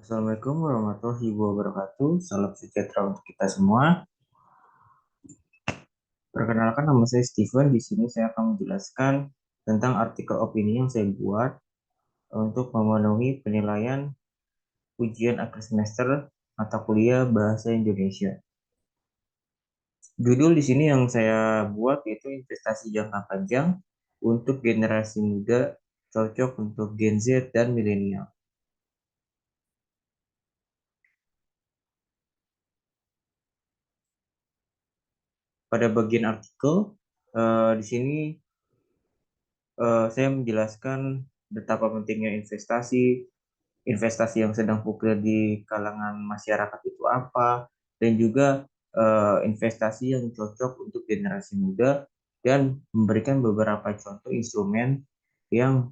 Assalamualaikum warahmatullahi wabarakatuh. Salam sejahtera untuk kita semua. Perkenalkan, nama saya Steven. Di sini saya akan menjelaskan tentang artikel opini yang saya buat untuk memenuhi penilaian ujian akhir semester mata kuliah Bahasa Indonesia. Judul di sini yang saya buat yaitu investasi jangka panjang untuk generasi muda, cocok untuk Gen Z dan milenial. Pada bagian artikel, di sini saya menjelaskan betapa pentingnya investasi, investasi yang sedang populer di kalangan masyarakat itu apa, dan juga investasi yang cocok untuk generasi muda, dan memberikan beberapa contoh instrumen yang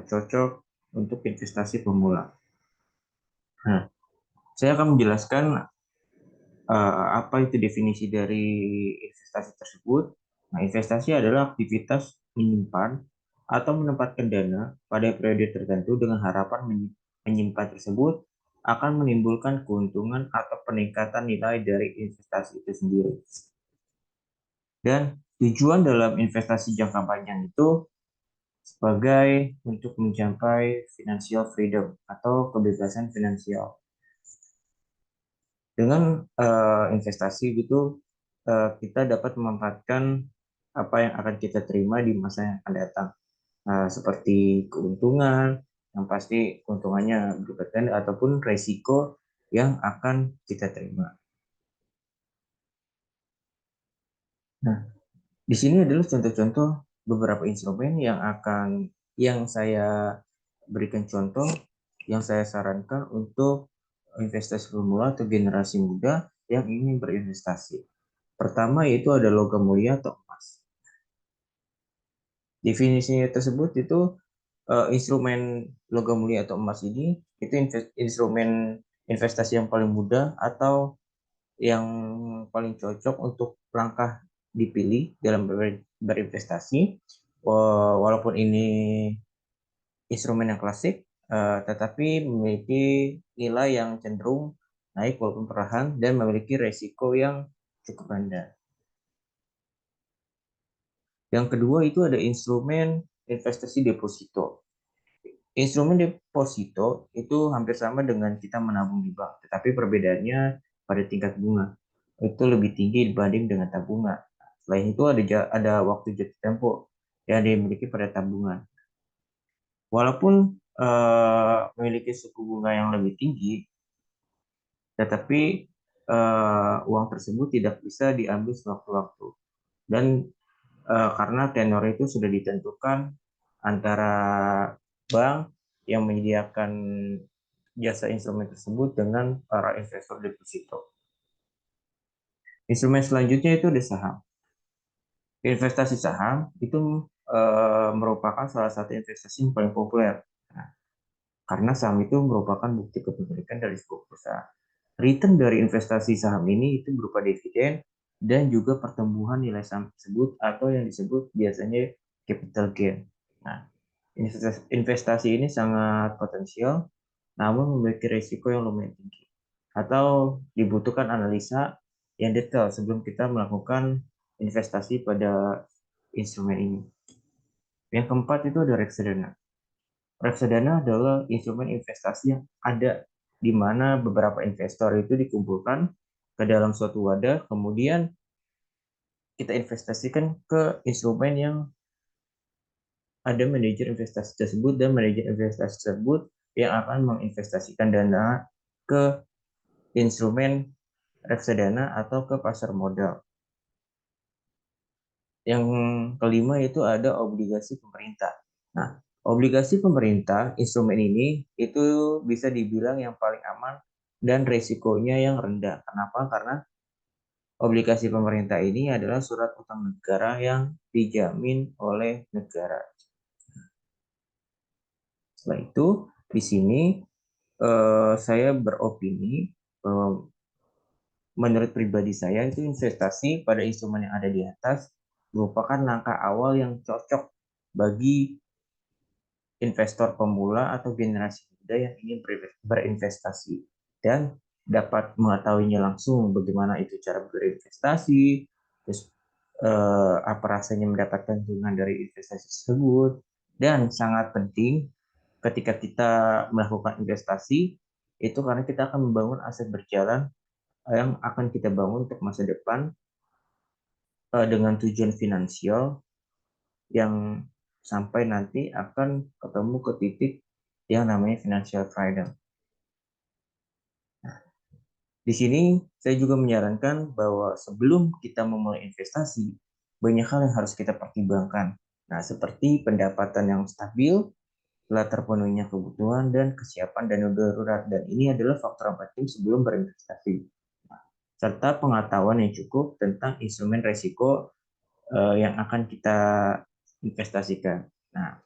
cocok untuk investasi pemula. Nah, saya akan menjelaskan apa itu definisi dari investasi tersebut. Nah, investasi adalah aktivitas menyimpan atau menempatkan dana pada periode tertentu dengan harapan menyimpan tersebut akan menimbulkan keuntungan atau peningkatan nilai dari investasi itu sendiri. Dan tujuan dalam investasi jangka panjang itu sebagai untuk mencapai financial freedom atau kebebasan finansial. Dengan investasi gitu, kita dapat memanfaatkan apa yang akan kita terima di masa yang akan datang. Seperti keuntungan, yang pasti keuntungannya berkaitan ataupun resiko yang akan kita terima. Nah, di sini adalah contoh-contoh beberapa instrumen yang saya berikan contoh, yang saya sarankan untuk investasi pemula atau generasi muda yang ingin berinvestasi. Pertama yaitu ada logam mulia atau emas. Definisinya tersebut itu instrumen logam mulia atau emas ini itu instrumen investasi yang paling mudah atau yang paling cocok untuk langkah dipilih dalam berinvestasi. Walaupun ini instrumen yang klasik, tetapi memiliki nilai yang cenderung naik walaupun perlahan dan memiliki resiko yang cukup rendah. Yang kedua itu ada instrumen investasi deposito. Instrumen deposito itu hampir sama dengan kita menabung di bank, tetapi perbedaannya pada tingkat bunga. Itu lebih tinggi dibanding dengan tabungan. Selain itu ada waktu jatuh tempo yang dimiliki pada tabungan. Walaupun memiliki suku bunga yang lebih tinggi, tetapi uang tersebut tidak bisa diambil sewaktu-waktu. Dan karena tenor itu sudah ditentukan antara bank yang menyediakan jasa instrumen tersebut dengan para investor deposito. Instrumen selanjutnya itu ada saham. Investasi saham itu merupakan salah satu investasi yang paling populer. Nah, karena saham itu merupakan bukti kepemilikan dari sebuah perusahaan. Return dari investasi saham ini itu berupa dividen dan juga pertumbuhan nilai saham tersebut atau yang disebut biasanya capital gain. Nah, investasi ini sangat potensial, namun memiliki risiko yang lumayan tinggi. Atau dibutuhkan analisa yang detail sebelum kita melakukan investasi pada instrumen ini. Yang keempat itu ada reksadana. Reksadana adalah instrumen investasi yang ada di mana beberapa investor itu dikumpulkan ke dalam suatu wadah, kemudian kita investasikan ke instrumen yang ada manajer investasi tersebut dan manajer investasi tersebut yang akan menginvestasikan dana ke instrumen reksadana atau ke pasar modal. Yang kelima itu ada obligasi pemerintah. Nah, obligasi pemerintah, instrumen ini itu bisa dibilang yang paling aman dan resikonya yang rendah. Kenapa? Karena obligasi pemerintah ini adalah surat utang negara yang dijamin oleh negara. Setelah itu, di sini saya beropini bahwa menurut pribadi saya itu investasi pada instrumen yang ada di atas merupakan langkah awal yang cocok bagi investor pemula atau generasi muda yang ingin berinvestasi dan dapat mengetahuinya langsung bagaimana itu cara berinvestasi, terus apa rasanya mendapatkan keuntungan dari investasi tersebut, dan sangat penting ketika kita melakukan investasi itu karena kita akan membangun aset berjalan yang akan kita bangun untuk masa depan dengan tujuan finansial yang sampai nanti akan ketemu ke titik yang namanya financial freedom. Nah, di sini saya juga menyarankan bahwa sebelum kita memulai investasi, banyak hal yang harus kita pertimbangkan. Nah, seperti pendapatan yang stabil, telah terpenuhinya kebutuhan dan kesiapan dana darurat. Dan ini adalah faktor yang penting sebelum berinvestasi. Nah, serta pengetahuan yang cukup tentang instrumen resiko yang akan kita investasikan. Nah,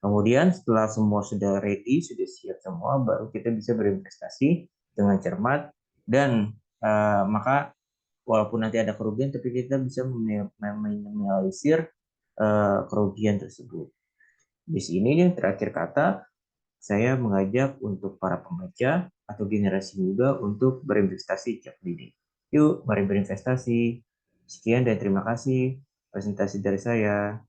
kemudian setelah semua sudah ready, sudah siap semua, baru kita bisa berinvestasi dengan cermat dan maka walaupun nanti ada kerugian, tapi kita bisa meminimalisir kerugian tersebut. Di sini yang terakhir kata, saya mengajak untuk para pembaca atau generasi muda untuk berinvestasi sejak dini. Yuk, mari berinvestasi. Sekian dan terima kasih presentasi dari saya.